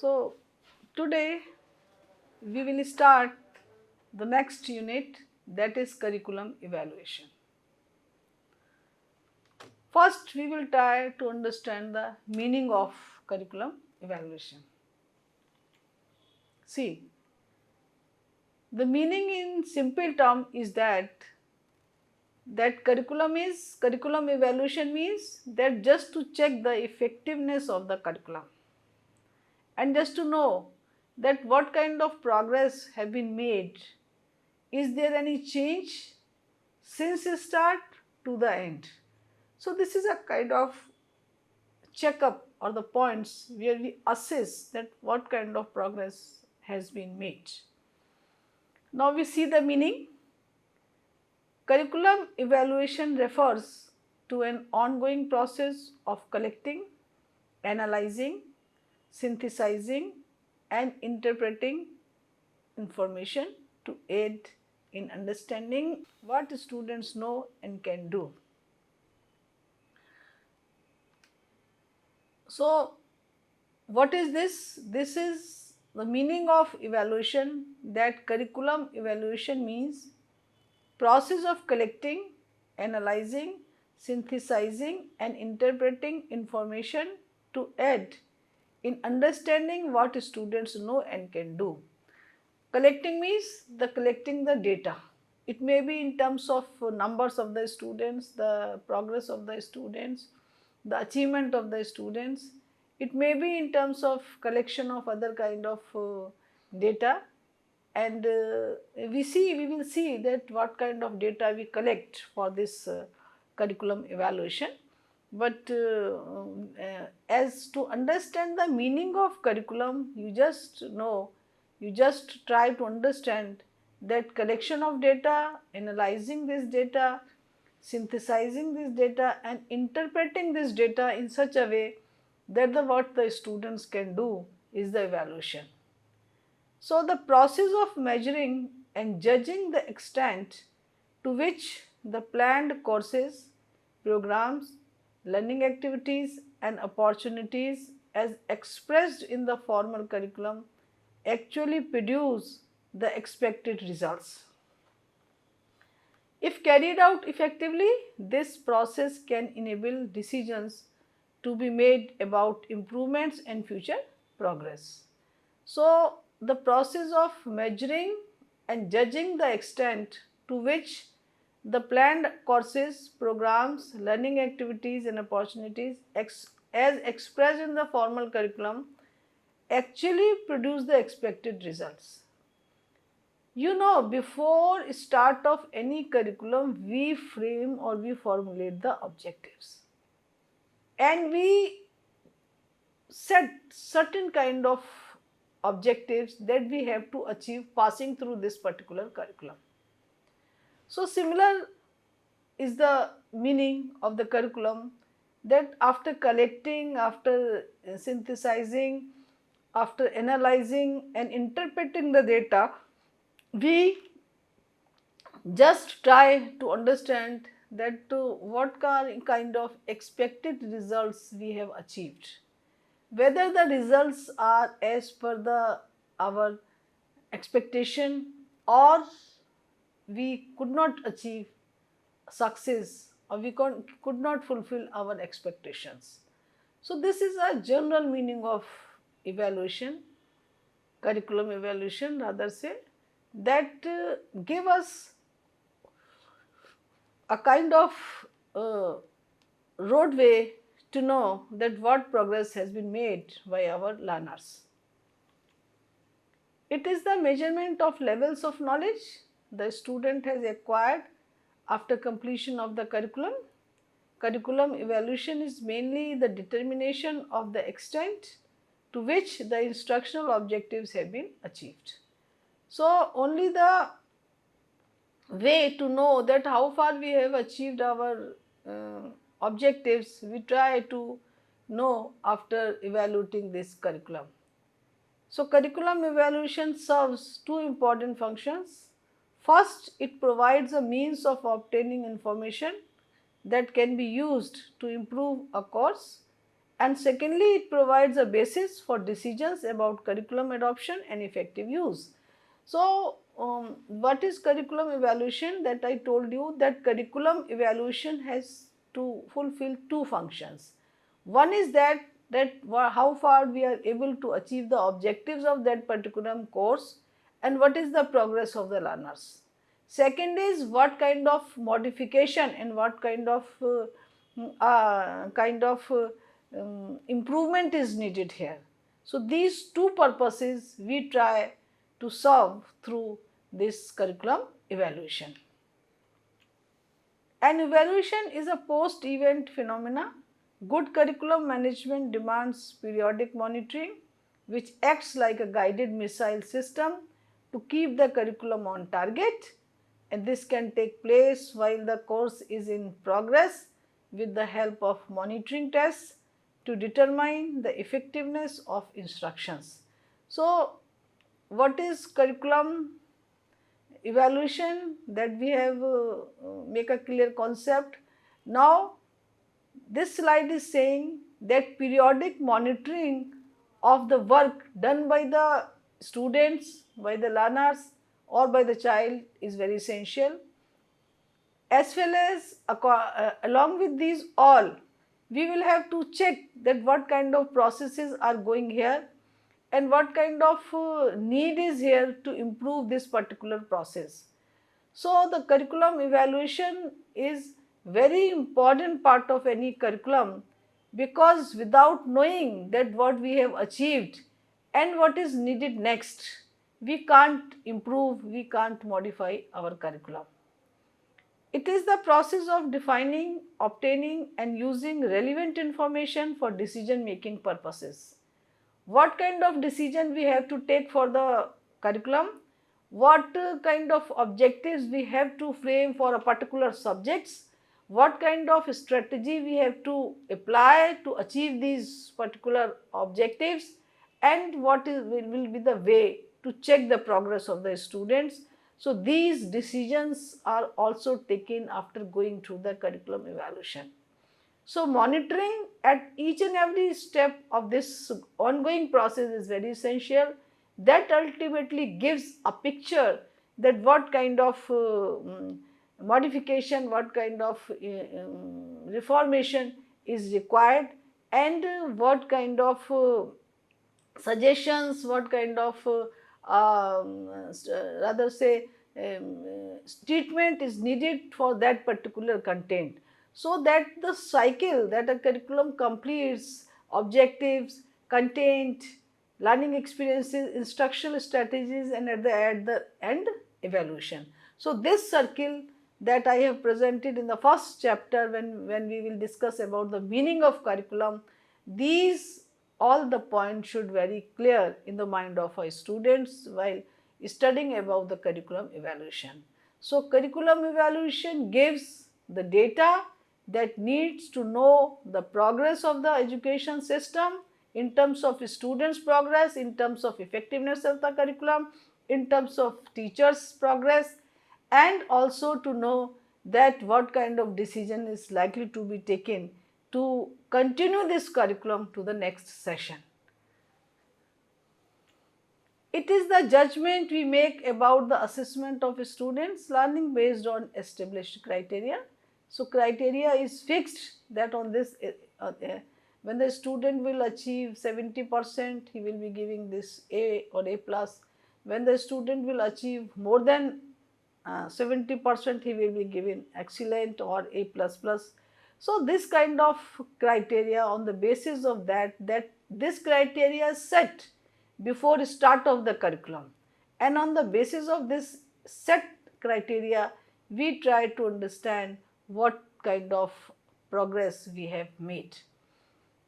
So, today we will start the next unit, that is curriculum evaluation. First, we will try to understand the meaning of curriculum evaluation. See, the meaning in simple term is that curriculum evaluation means that just to check the effectiveness of the curriculum and just to know that what kind of progress have been made, is there any change since start to the end. So this is a kind of checkup or the points where we assess that what kind of progress has been made. Now we see the meaning. Curriculum evaluation refers to an ongoing process of collecting, analyzing, synthesizing and interpreting information to aid in understanding what students know and can do. So, what is this? This is the meaning of evaluation, that curriculum evaluation means process of collecting, analyzing, synthesizing and interpreting information to aid in understanding what students know and can do. Collecting means collecting the data. It may be in terms of numbers of the students, the progress of the students, the achievement of the students. It may be in terms of collection of other kind of data, and we will see that what kind of data we collect for this curriculum evaluation. But as to understand the meaning of curriculum, you just try to understand that collection of data, analyzing this data, synthesizing this data and interpreting this data in such a way that what the students can do is the evaluation. So, the process of measuring and judging the extent to which the planned courses, programs, learning activities and opportunities as expressed in the formal curriculum actually produce the expected results. If carried out effectively, this process can enable decisions to be made about improvements and future progress. So, the process of measuring and judging the extent to which the planned courses, programs, learning activities and opportunities as expressed in the formal curriculum actually produce the expected results. Before start of any curriculum, we frame or we formulate the objectives and we set certain kind of objectives that we have to achieve passing through this particular curriculum. So, similar is the meaning of the curriculum, that after collecting, after synthesizing, after analyzing and interpreting the data, we just try to understand that what kind of expected results we have achieved, whether the results are as per our expectation or we could not achieve success or we could not fulfill our expectations. So, this is a general meaning of evaluation, curriculum evaluation rather say, that give us a kind of roadway to know that what progress has been made by our learners. It is the measurement of levels of knowledge the student has acquired after completion of the curriculum. Curriculum evaluation is mainly the determination of the extent to which the instructional objectives have been achieved. So, only the way to know that how far we have achieved our objectives, we try to know after evaluating this curriculum. So, curriculum evaluation serves two important functions. First, it provides a means of obtaining information that can be used to improve a course and secondly, it provides a basis for decisions about curriculum adoption and effective use. So, what is curriculum evaluation? That I told you that curriculum evaluation has to fulfill two functions. One is that how far we are able to achieve the objectives of that particular course and what is the progress of the learners. Second is what kind of modification and what kind of improvement is needed here. So, these two purposes we try to serve through this curriculum evaluation. An evaluation is a post-event phenomena. Good curriculum management demands periodic monitoring, which acts like a guided missile system to keep the curriculum on target, and this can take place while the course is in progress with the help of monitoring tests to determine the effectiveness of instructions. So, what is curriculum evaluation? That we have make a clear concept. Now, this slide is saying that periodic monitoring of the work done by the students, by the learners or by the child is very essential. As well as along with these all, we will have to check that what kind of processes are going here and what kind of need is here to improve this particular process. So, the curriculum evaluation is very important part of any curriculum, because without knowing that what we have achieved and what is needed next, we can't improve, we can't modify our curriculum. It is the process of defining, obtaining and using relevant information for decision making purposes. What kind of decision we have to take for the curriculum, what kind of objectives we have to frame for a particular subjects, what kind of strategy we have to apply to achieve these particular objectives, and what will be the way to check the progress of the students. So, these decisions are also taken after going through the curriculum evaluation. So, monitoring at each and every step of this ongoing process is very essential. That ultimately gives a picture that what kind of modification, what kind of reformation is required, and what kind of suggestions, what kind of rather say treatment is needed for that particular content, so that the cycle that a curriculum completes: objectives, content, learning experiences, instructional strategies, and at the end evaluation. So, this circle that I have presented in the first chapter, when we will discuss about the meaning of curriculum, these all the points should very clear in the mind of our students while studying about the curriculum evaluation. So, curriculum evaluation gives the data that needs to know the progress of the education system in terms of students' progress, in terms of effectiveness of the curriculum, in terms of teachers' progress, and also to know that what kind of decision is likely to be taken to continue this curriculum to the next session. It is the judgment we make about the assessment of students' learning based on established criteria. So, criteria is fixed that on this when the student will achieve 70%, he will be giving this A or A plus. When the student will achieve more than 70%, he will be given excellent or A plus plus. So, this kind of criteria, on the basis of that this criteria is set before start of the curriculum, and on the basis of this set criteria, we try to understand what kind of progress we have made.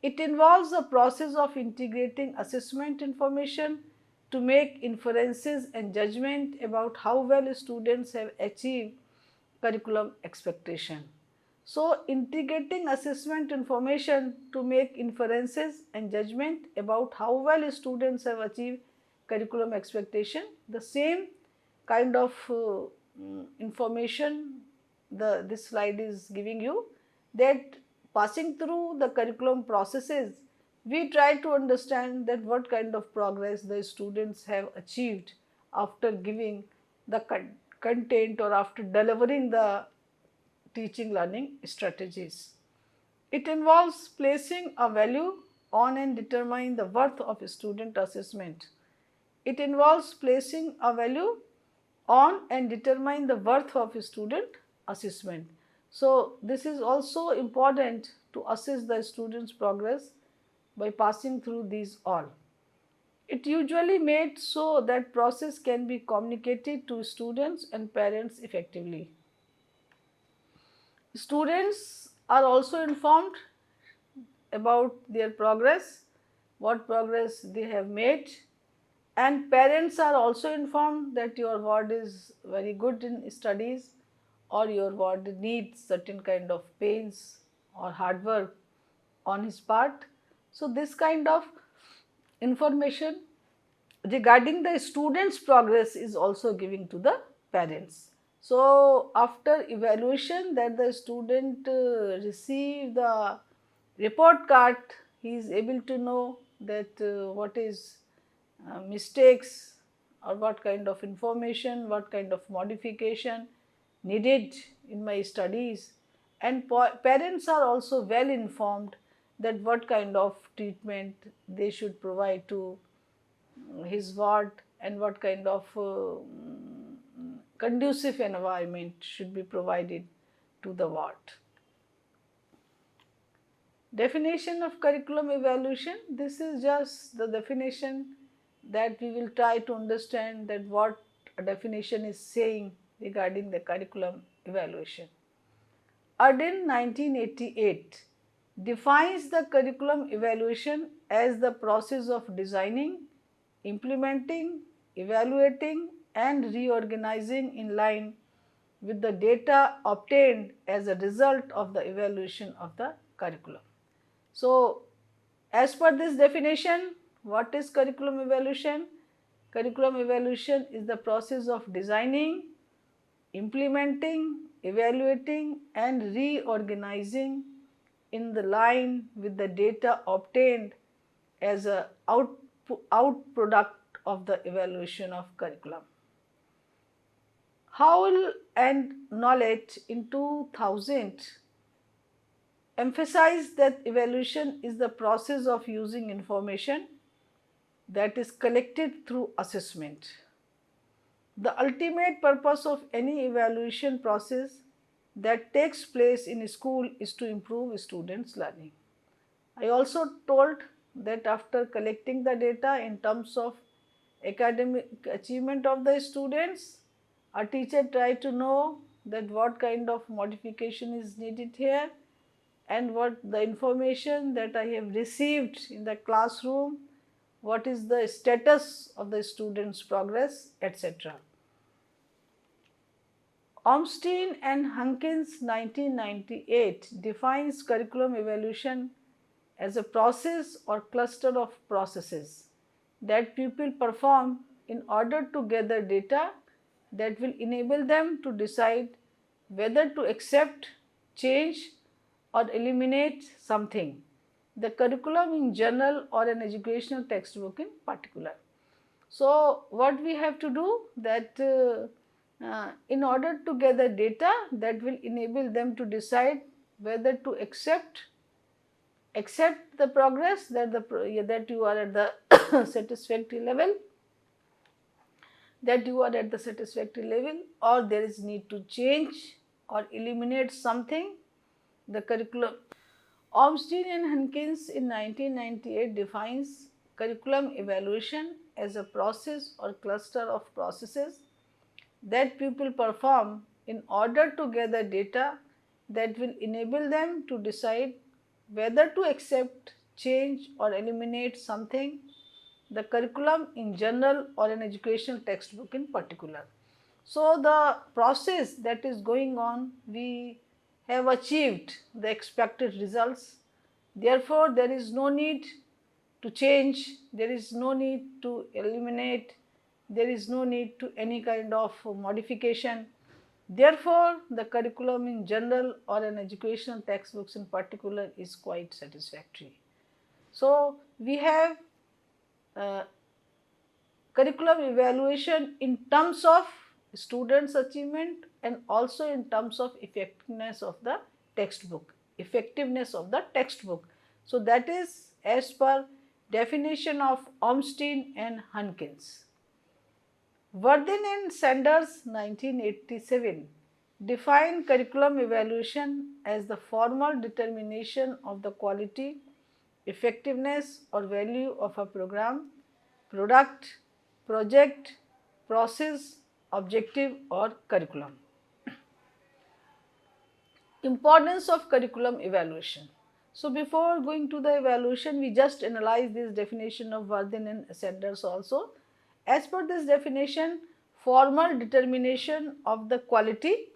It involves a process of integrating assessment information to make inferences and judgment about how well students have achieved curriculum expectation. So, integrating assessment information to make inferences and judgment about how well students have achieved curriculum expectation, the same kind of information this slide is giving you, that passing through the curriculum processes, we try to understand that what kind of progress the students have achieved after giving the content or after delivering the teaching learning strategies. It involves placing a value on and determining the worth of student assessment. It involves placing a value on and determine the worth of student assessment. So, this is also important to assess the student's progress by passing through these all. It usually made so that process can be communicated to students and parents effectively. Students are also informed about their progress, what progress they have made, and parents are also informed that your ward is very good in studies or your ward needs certain kind of pains or hard work on his part. So, this kind of information regarding the student's progress is also giving to the parents. So, after evaluation that the student receive the report card, he is able to know that what is mistakes or what kind of information, what kind of modification needed in my studies, and parents are also well informed that what kind of treatment they should provide to his ward and what kind of conducive environment should be provided to the ward. Definition of curriculum evaluation, this is just the definition that we will try to understand that what a definition is saying regarding the curriculum evaluation. Ardin 1988 defines the curriculum evaluation as the process of designing, implementing, evaluating and reorganizing in line with the data obtained as a result of the evaluation of the curriculum. So, as per this definition, what is curriculum evaluation? Curriculum evaluation is the process of designing, implementing, evaluating and reorganizing in the line with the data obtained as a out product of the evaluation of curriculum. Howell and Knowledge in 2000 emphasized that evaluation is the process of using information that is collected through assessment. The ultimate purpose of any evaluation process that takes place in a school is to improve students' learning. I also told that after collecting the data in terms of academic achievement of the students, a teacher tries to know that what kind of modification is needed here and what the information that I have received in the classroom, what is the status of the students' progress, etc. Ornstein and Hunkins 1998 defines curriculum evaluation as a process or cluster of processes that people perform in order to gather data that will enable them to decide whether to accept, change or eliminate something, the curriculum in general or an educational textbook in particular. So, what we have to do that in order to gather data that will enable them to decide whether to accept the progress that you are at the satisfactory level, or there is need to change or eliminate something, the curriculum. Ornstein and Hunkins in 1998 defines curriculum evaluation as a process or cluster of processes that people perform in order to gather data that will enable them to decide whether to accept, change or eliminate something, the curriculum in general or an educational textbook in particular. So, the process that is going on, we have achieved the expected results. Therefore, there is no need to change, there is no need to eliminate, there is no need to any kind of modification. Therefore, the curriculum in general or an educational textbooks in particular is quite satisfactory. So, we have curriculum evaluation in terms of students' achievement and also in terms of effectiveness of the textbook, So, that is as per definition of Ornstein and Hunkins. Worthen and Sanders 1987 define curriculum evaluation as the formal determination of the quality, effectiveness or value of a program, product, project, process, objective or curriculum. Importance of curriculum evaluation. So, before going to the evaluation, we just analyze this definition of Worthen and Sanders also. As per this definition, formal determination of the quality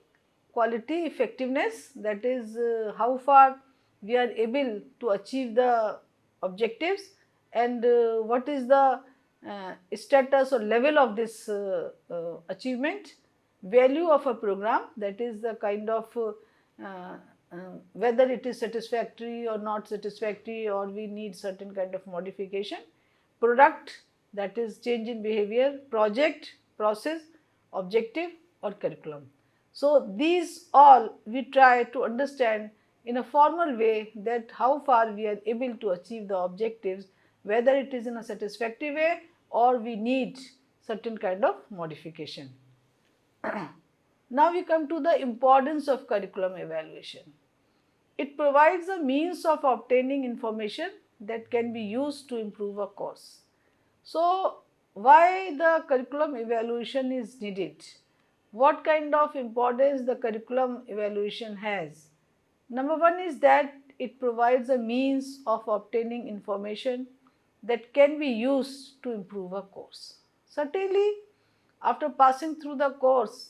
effectiveness, that is how far we are able to achieve the objectives and what is the status or level of this achievement, value of a program, that is the kind of whether it is satisfactory or not satisfactory or we need certain kind of modification, product, that is change in behavior, project, process, objective or curriculum. So, these all we try to understand in a formal way that how far we are able to achieve the objectives, whether it is in a satisfactory way or we need certain kind of modification. Now, we come to the importance of curriculum evaluation. It provides a means of obtaining information that can be used to improve a course. So, why the curriculum evaluation is needed? What kind of importance the curriculum evaluation has? Number one is that it provides a means of obtaining information that can be used to improve a course. Certainly, after passing through the course,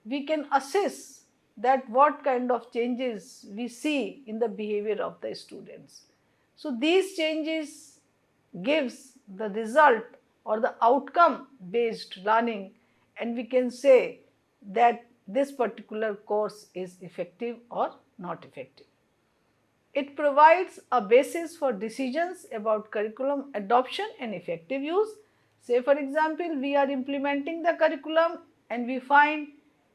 we can assess that what kind of changes we see in the behavior of the students. So, these changes gives the result or the outcome based learning, and we can say that this particular course is effective or not effective. It provides a basis for decisions about curriculum adoption and effective use. Say for example, we are implementing the curriculum and we find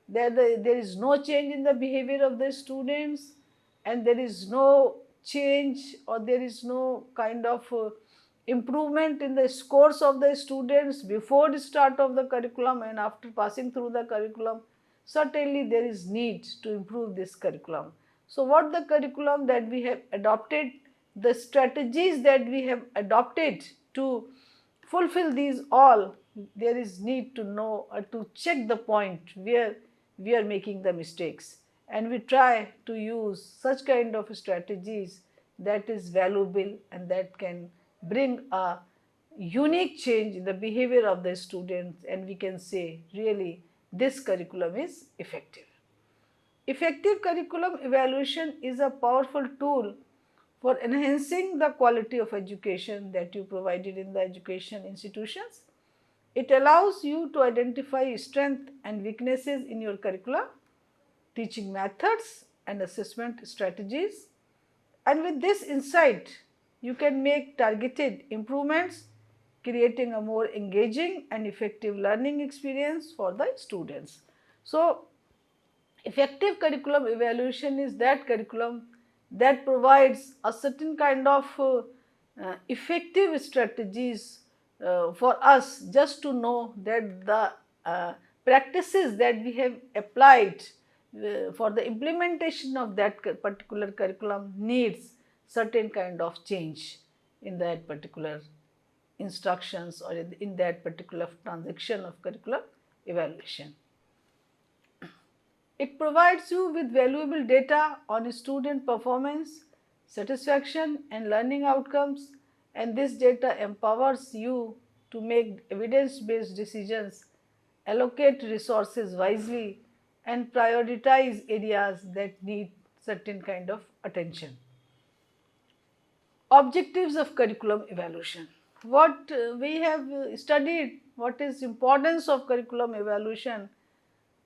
that there is no change in the behavior of the students and there is no change or there is no kind of improvement in the scores of the students before the start of the curriculum and after passing through the curriculum, certainly there is need to improve this curriculum. So, what the curriculum that we have adopted, the strategies that we have adopted to fulfill these all, there is need to know or to check the point where we are making the mistakes, and we try to use such kind of strategies that is valuable and that can bring a unique change in the behavior of the students, and we can say really this curriculum is effective. Effective curriculum evaluation is a powerful tool for enhancing the quality of education that you provided in the education institutions. It allows you to identify strengths and weaknesses in your curricula, teaching methods and assessment strategies, and with this insight you can make targeted improvements, creating a more engaging and effective learning experience for the students. So, effective curriculum evaluation is that curriculum that provides a certain kind of effective strategies for us just to know that the practices that we have applied for the implementation of that particular curriculum needs certain kind of change in that particular instructions or in that particular transaction of curriculum evaluation. It provides you with valuable data on student performance, satisfaction and learning outcomes, and this data empowers you to make evidence-based decisions, allocate resources wisely and prioritize areas that need certain kind of attention. Objectives of curriculum evaluation. What we have studied, what is importance of curriculum evaluation.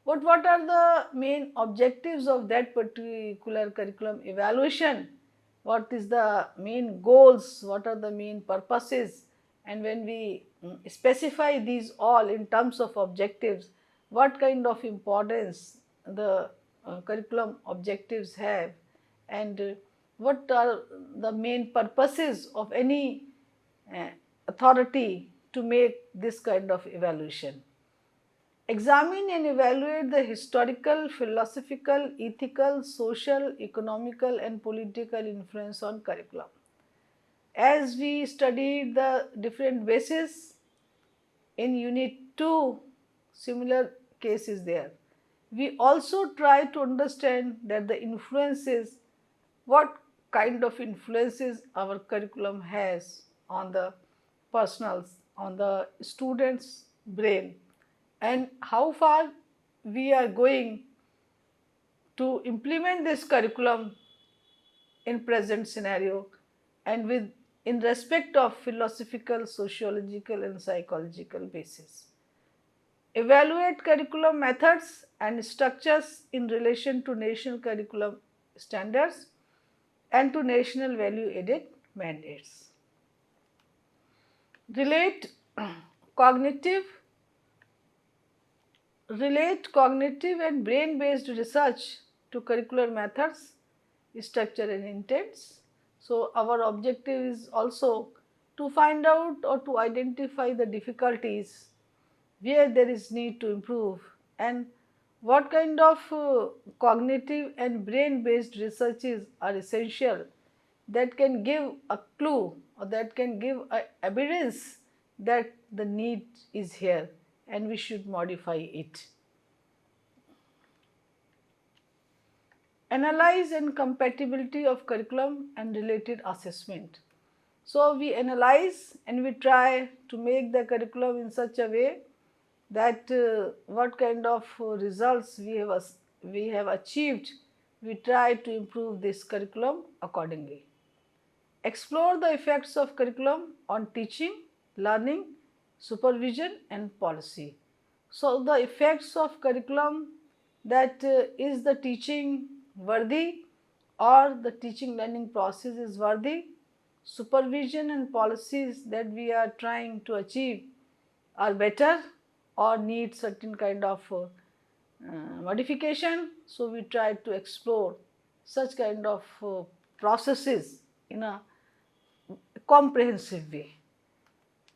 What are the main objectives of that particular curriculum evaluation? What is the main goals? What are the main purposes? And when we specify these all in terms of objectives, what kind of importance the curriculum objectives have, and what are the main purposes of any uh, authority to make this kind of evaluation. Examine and evaluate the historical, philosophical, ethical, social, economical and political influence on curriculum. As we studied the different bases in unit 2, similar case is there. We also try to understand that the influences, what kind of influences our curriculum has on the personals, on the students' brain, and how far we are going to implement this curriculum in present scenario, and with in respect of philosophical, sociological and psychological basis. Evaluate curriculum methods and structures in relation to national curriculum standards and to national value added mandates. Relate cognitive and brain based research to curricular methods, structure and intents. So, our objective is also to find out or to identify the difficulties where there is need to improve, and what kind of cognitive and brain based researches are essential that can give a clue or that can give a evidence that the need is here and we should modify it. Analyze and compatibility of curriculum and related assessment. So, we analyze and we try to make the curriculum in such a way that what kind of results we have achieved, we try to improve this curriculum accordingly. Explore the effects of curriculum on teaching, learning, supervision and policy. So, the effects of curriculum, that is the teaching worthy or the teaching learning process is worthy, supervision and policies that we are trying to achieve are better or need certain kind of modification. So, we try to explore such kind of processes in a comprehensive way.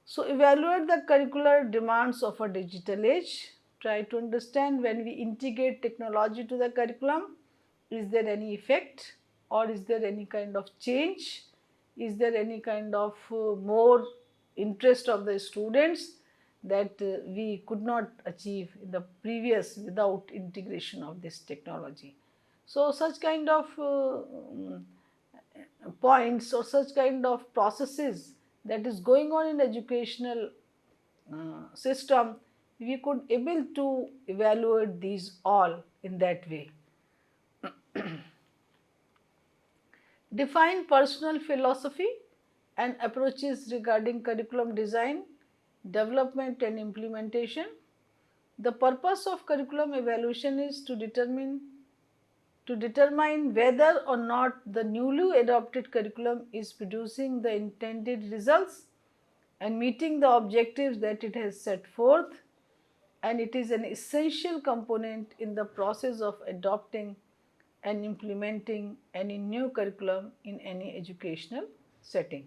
So, evaluate the curricular demands of a digital age. Try to understand, when we integrate technology to the curriculum, is there any effect or is there any kind of change? Is there any kind of more interest of the students that we could not achieve in the previous without integration of this technology? So, such kind of points or such kind of processes that is going on in educational system, we could able to evaluate these all in that way. Define personal philosophy and approaches regarding curriculum design, development and implementation. The purpose of curriculum evaluation is to determine whether or not the newly adopted curriculum is producing the intended results and meeting the objectives that it has set forth, and it is an essential component in the process of adopting and implementing any new curriculum in any educational setting.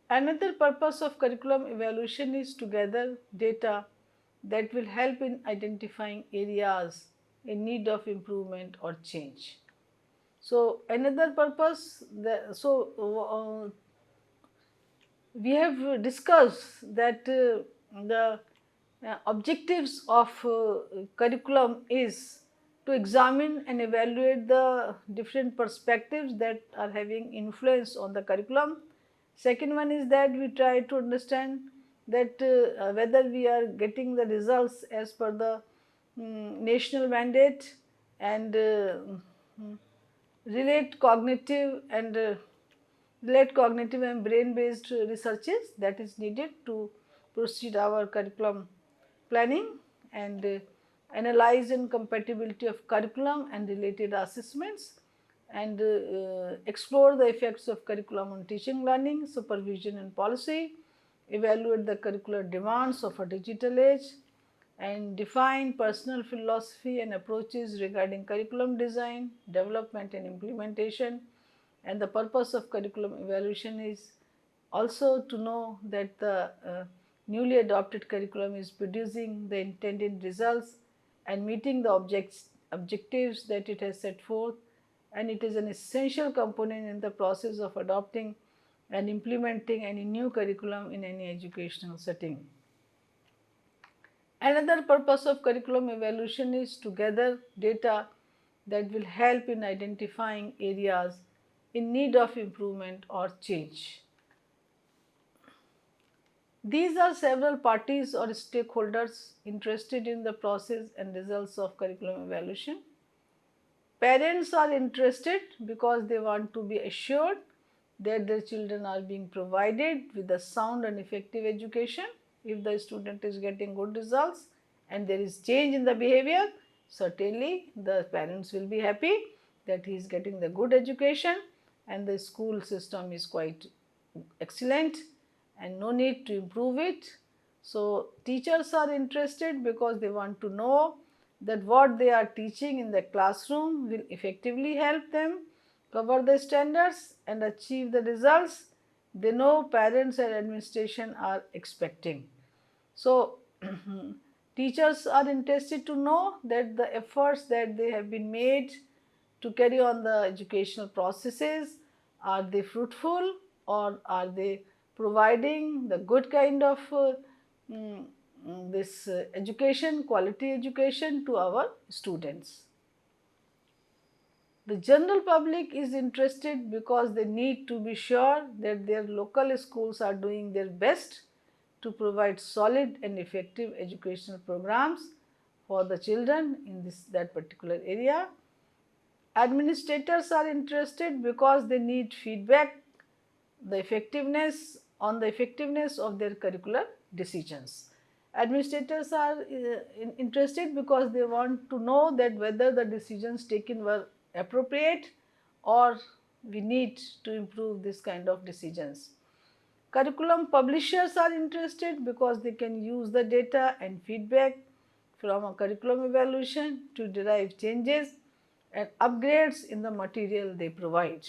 Another purpose of curriculum evaluation is to gather data that will help in identifying areas in need of improvement or change. So, another purpose, we have discussed that the objectives of curriculum is to examine and evaluate the different perspectives that are having influence on the curriculum. Second one is that we try to understand that whether we are getting the results as per the national mandate, and relate cognitive and brain based researches that is needed to proceed our curriculum planning and analyze and compatibility of curriculum and related assessments, and explore the effects of curriculum on teaching, learning, supervision and policy, evaluate the curricular demands of a digital age, and define personal philosophy and approaches regarding curriculum design, development and implementation. And the purpose of curriculum evaluation is also to know that the newly adopted curriculum is producing the intended results and meeting the objectives that it has set forth, and it is an essential component in the process of adopting and implementing any new curriculum in any educational setting. Another purpose of curriculum evaluation is to gather data that will help in identifying areas in need of improvement or change. These are several parties or stakeholders interested in the process and results of curriculum evaluation. Parents are interested because they want to be assured that their children are being provided with a sound and effective education. If the student is getting good results and there is change in the behavior, certainly the parents will be happy that he is getting the good education and the school system is quite excellent and no need to improve it. So, teachers are interested because they want to know that what they are teaching in the classroom will effectively help them cover the standards and achieve the results they know parents and administration are expecting. So, teachers are interested to know that the efforts that they have been made to carry on the educational processes, are they fruitful or are they providing the good kind of this education, quality education to our students. The general public is interested because they need to be sure that their local schools are doing their best to provide solid and effective educational programs for the children in that particular area. Administrators are interested because they need feedback the effectiveness of their curricular decisions. Administrators are interested because they want to know that whether the decisions taken were appropriate or we need to improve this kind of decisions. Curriculum publishers are interested because they can use the data and feedback from a curriculum evaluation to derive changes and upgrades in the material they provide.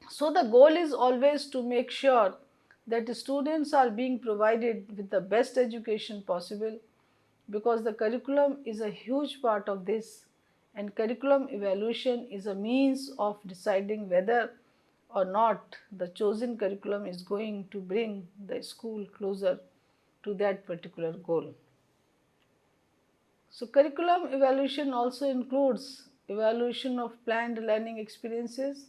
So, the goal is always to make sure that the students are being provided with the best education possible, because the curriculum is a huge part of this, and curriculum evaluation is a means of deciding whether or not the chosen curriculum is going to bring the school closer to that particular goal. So, curriculum evaluation also includes evaluation of planned learning experiences,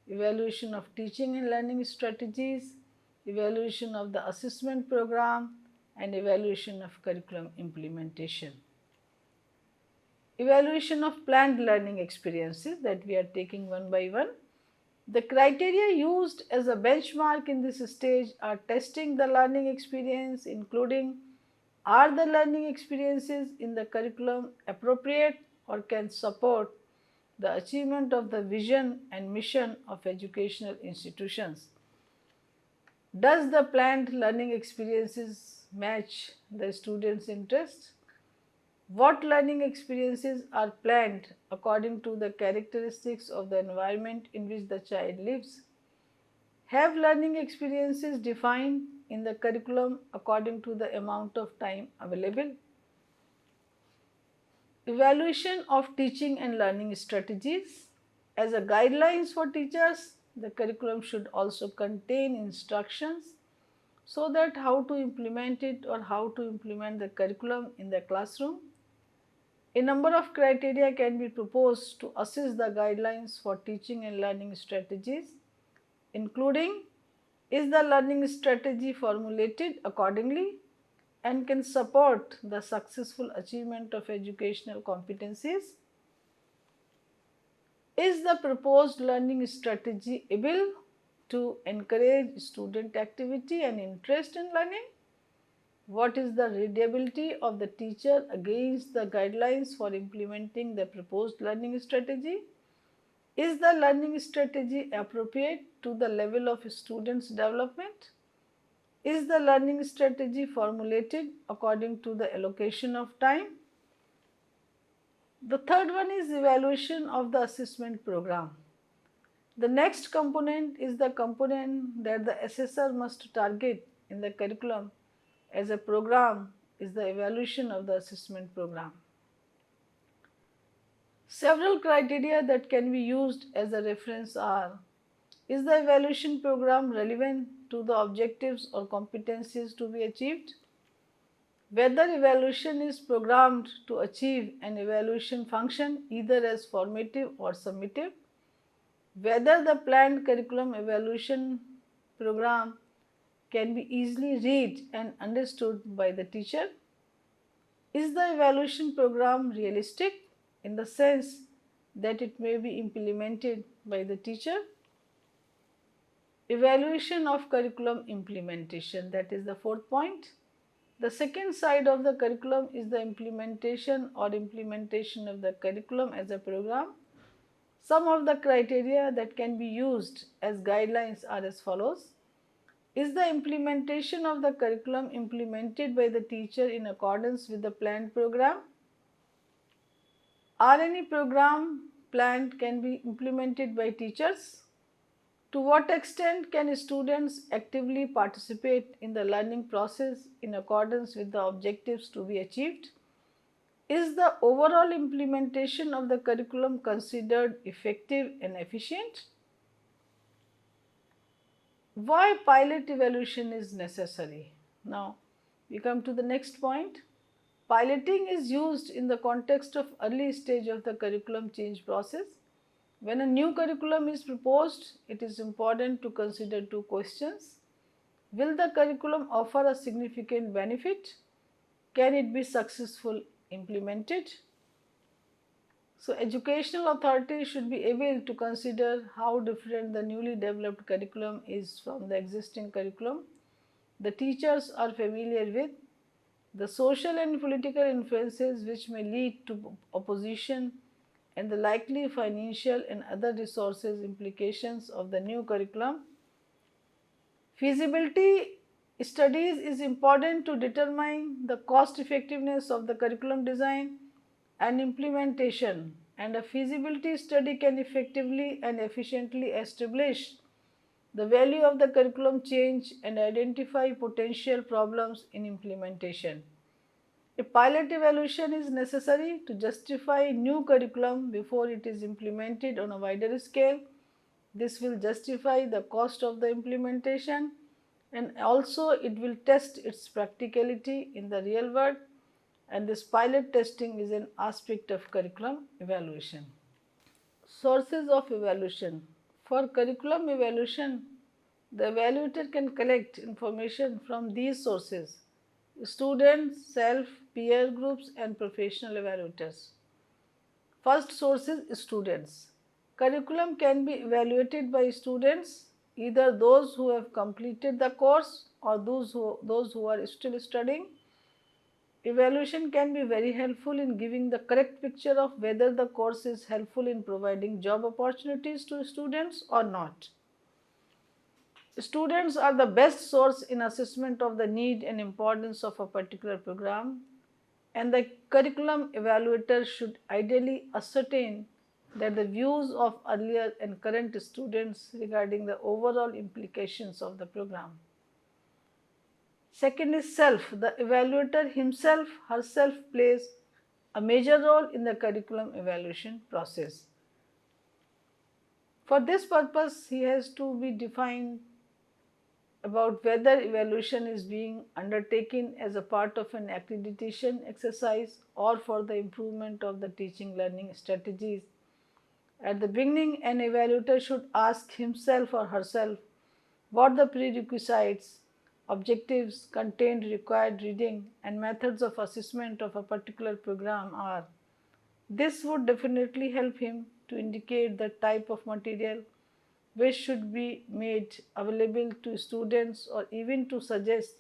evaluation of teaching and learning strategies, evaluation of the assessment program, and evaluation of curriculum implementation. Evaluation of planned learning experiences that we are taking one by one. The criteria used as a benchmark in this stage are testing the learning experience, including are the learning experiences in the curriculum appropriate or can support the achievement of the vision and mission of educational institutions. Does the planned learning experiences match the students' interests? What learning experiences are planned according to the characteristics of the environment in which the child lives? Have learning experiences defined in the curriculum according to the amount of time available? Evaluation of teaching and learning strategies. As a guidelines for teachers, the curriculum should also contain instructions so that how to implement it or how to implement the curriculum in the classroom. A number of criteria can be proposed to assess the guidelines for teaching and learning strategies, including is the learning strategy formulated accordingly and can support the successful achievement of educational competencies? Is the proposed learning strategy able to encourage student activity and interest in learning? What is the readability of the teacher against the guidelines for implementing the proposed learning strategy? Is the learning strategy appropriate to the level of students' development? Is the learning strategy formulated according to the allocation of time? The third one is evaluation of the assessment program. The next component is the component that the assessor must target in the curriculum as a program is the evaluation of the assessment program. Several criteria that can be used as a reference are: is the evaluation program relevant to the objectives or competencies to be achieved? Whether evaluation is programmed to achieve an evaluation function either as formative or summative. Whether the planned curriculum evaluation program can be easily read and understood by the teacher. Is the evaluation program realistic in the sense that it may be implemented by the teacher? Evaluation of curriculum implementation, that is the fourth point. The second side of the curriculum is the implementation of the curriculum as a program. Some of the criteria that can be used as guidelines are as follows. Is the implementation of the curriculum implemented by the teacher in accordance with the planned program? Are any program planned can be implemented by teachers? To what extent can students actively participate in the learning process in accordance with the objectives to be achieved? Is the overall implementation of the curriculum considered effective and efficient? Why pilot evaluation is necessary? Now, we come to the next point. Piloting is used in the context of early stage of the curriculum change process. When a new curriculum is proposed, it is important to consider two questions. Will the curriculum offer a significant benefit? Can it be successfully implemented? So, educational authorities should be able to consider how different the newly developed curriculum is from the existing curriculum the teachers are familiar with, the social and political influences which may lead to opposition, and the likely financial and other resources implications of the new curriculum. Feasibility studies is important to determine the cost effectiveness of the curriculum design and implementation, and a feasibility study can effectively and efficiently establish the value of the curriculum change and identify potential problems in implementation. A pilot evaluation is necessary to justify new curriculum before it is implemented on a wider scale. This will justify the cost of the implementation and also it will test its practicality in the real world, and this pilot testing is an aspect of curriculum evaluation. Sources of evaluation. For curriculum evaluation, the evaluator can collect information from these sources: students, self, peer groups and professional evaluators. First source is students. Curriculum can be evaluated by students, either those who have completed the course or those who are still studying. Evaluation can be very helpful in giving the correct picture of whether the course is helpful in providing job opportunities to students or not. Students are the best source in assessment of the need and importance of a particular program, and the curriculum evaluator should ideally ascertain that the views of earlier and current students regarding the overall implications of the program. Second is self. The evaluator himself, herself plays a major role in the curriculum evaluation process. For this purpose, he has to be defined about whether evaluation is being undertaken as a part of an accreditation exercise or for the improvement of the teaching learning strategies. At the beginning, an evaluator should ask himself or herself what the prerequisites, objectives, content, required reading and methods of assessment of a particular program are. This would definitely help him to indicate the type of material which should be made available to students or even to suggest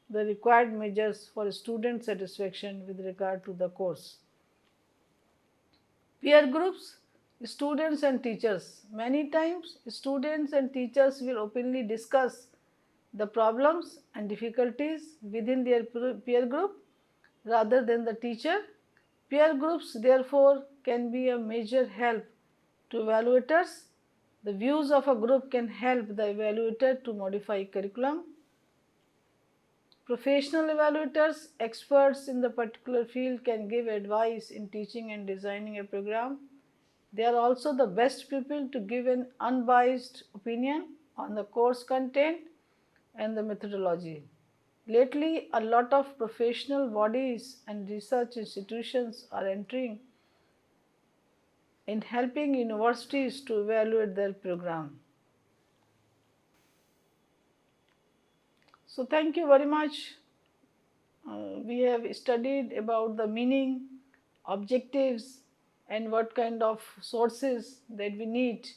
the required measures for student satisfaction with regard to the course. Peer groups, students and teachers. Many times students and teachers will openly discuss the problems and difficulties within their peer group rather than the teacher. Peer groups therefore can be a major help to evaluators. The views of a group can help the evaluator to modify curriculum. Professional evaluators, experts in the particular field, can give advice in teaching and designing a program. They are also the best people to give an unbiased opinion on the course content and the methodology. Lately, a lot of professional bodies and research institutions are entering in helping universities to evaluate their program. So, thank you very much. We have studied about the meaning, objectives, and what kind of sources that we need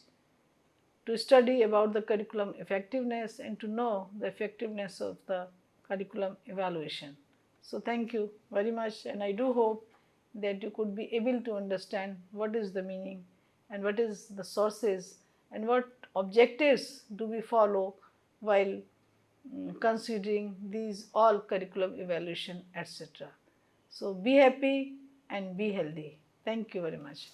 to study about the curriculum effectiveness and to know the effectiveness of the curriculum evaluation. So, thank you very much, and I do hope that you could be able to understand what is the meaning and what is the sources and what objectives do we follow while considering these all curriculum evaluation, etc. So, be happy and be healthy. Thank you very much.